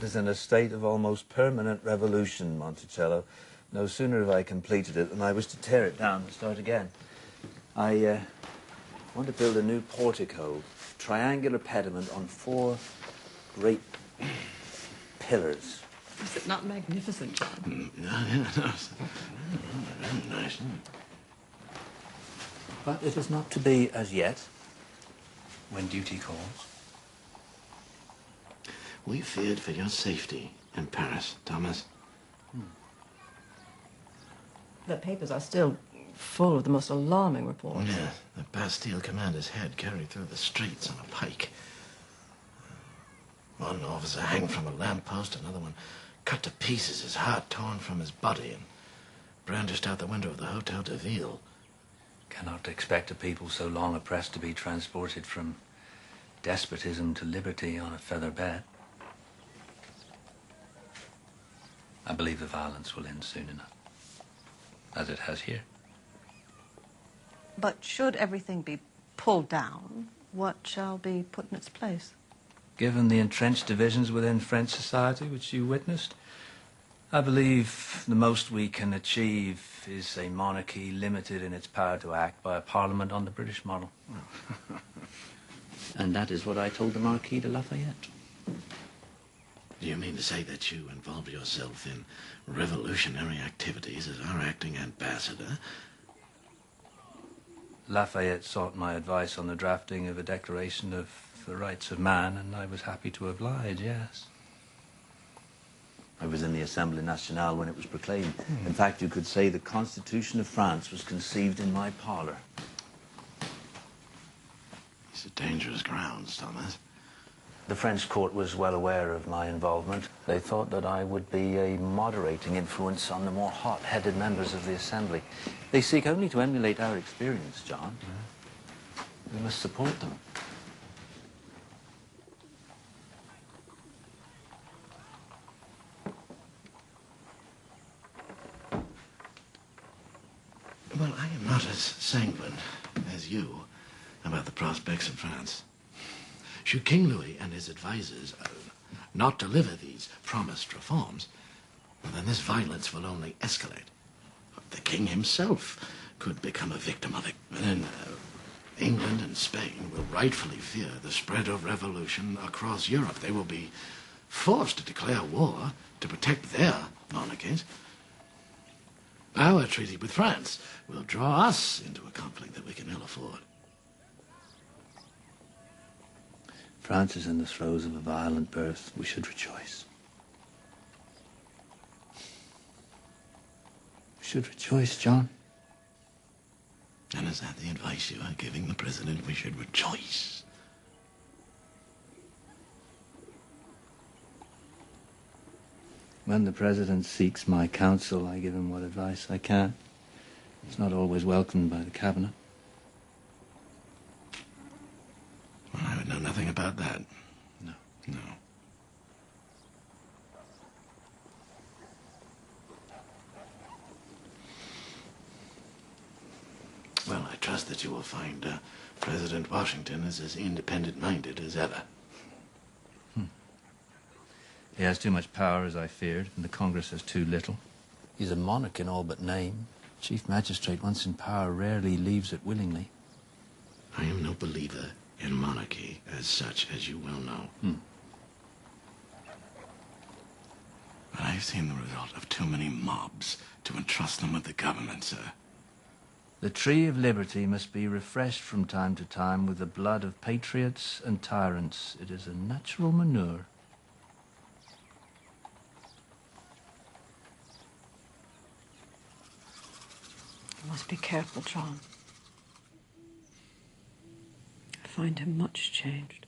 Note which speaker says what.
Speaker 1: is in a state of almost permanent revolution, Monticello. No sooner have I completed it than I was to tear it down and start again. I want to build a new portico, triangular pediment on 4 great pillars.
Speaker 2: Is it not magnificent, John?
Speaker 3: Yeah, very nice.
Speaker 1: But it is not to be as yet.
Speaker 4: When duty calls.
Speaker 3: We feared for your safety in Paris, Thomas.
Speaker 2: The papers are still full of the most alarming reports.
Speaker 3: Yeah, the Bastille commander's head carried through the streets on a pike. One officer hanged from a lamppost, another one cut to pieces, his heart torn from his body and brandished out the window of the Hotel de Ville.
Speaker 4: Cannot expect a people so long oppressed to be transported from despotism to liberty on a feather bed. I believe the violence will end soon enough, as it has here.
Speaker 5: But should everything be pulled down, what shall be put in its place?
Speaker 4: Given the entrenched divisions within French society which you witnessed, I believe the most we can achieve is a monarchy limited in its power to act by a parliament on the British model. And that is what I told the Marquis de Lafayette.
Speaker 3: Do you mean to say that you involved yourself in revolutionary activities as our acting ambassador?
Speaker 4: Lafayette sought my advice on the drafting of a Declaration of the Rights of Man, and I was happy to oblige, yes.
Speaker 1: I was in the Assemblée Nationale when it was proclaimed. In fact, you could say the Constitution of France was conceived in my parlor.
Speaker 3: These are dangerous grounds, Thomas.
Speaker 1: The French court was well aware of my involvement. They thought that I would be a moderating influence on the more hot-headed members of the Assembly. They seek only to emulate our experience, John. We must support them.
Speaker 3: Well, I am not as sanguine as you about the prospects of France. Should King Louis and his advisers not deliver these promised reforms, well, then this violence will only escalate. The king himself could become a victim of it. And then England and Spain will rightfully fear the spread of revolution across Europe. They will be forced to declare war to protect their monarchies. Our treaty with France will draw us into a conflict that we can ill afford.
Speaker 1: France is in the throes of a violent birth. We should rejoice. We should rejoice, John.
Speaker 3: And is that the advice you are giving the president? We should rejoice.
Speaker 1: When the president seeks my counsel, I give him what advice I can. It's not always welcomed by the cabinet.
Speaker 3: Well, I would know nothing about that.
Speaker 1: No.
Speaker 3: No. Well, I trust that you will find President Washington is as independent-minded as ever.
Speaker 4: He has too much power, as I feared, and the Congress has too little. He's a monarch in all but name. Chief Magistrate, once in power, rarely leaves it willingly.
Speaker 3: I am no believer in monarchy as such, as you well know. But I've seen the result of too many mobs to entrust them with the government, sir.
Speaker 4: The tree of liberty must be refreshed from time to time with the blood of patriots and tyrants. It is a natural manure.
Speaker 2: You must be careful, John. I find him much changed.